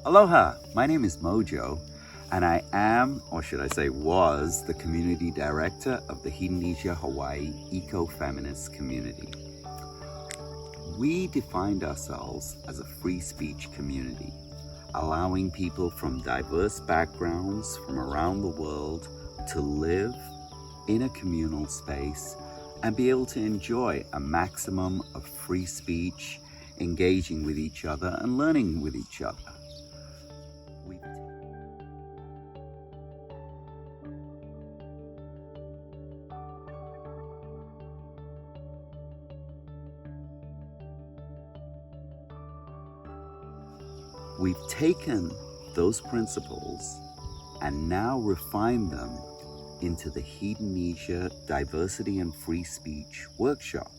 Aloha, my name is Mojo, and I am, or should I say was, the Community Director of the Hedonisia Hawaii Eco-Feminist Community. We defined ourselves as a free speech community, allowing people from diverse backgrounds from around the world to live in a communal space and be able to enjoy a maximum of free speech, engaging with each other and learning with each other. We've taken those principles and now refined them into the Hedonisia Diversity and Free Speech Workshop.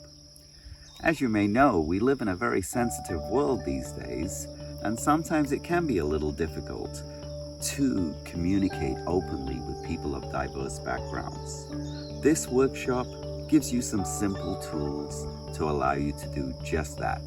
As you may know, we live in a very sensitive world these days, and sometimes it can be a little difficult to communicate openly with people of diverse backgrounds. This workshop gives you some simple tools to allow you to do just that.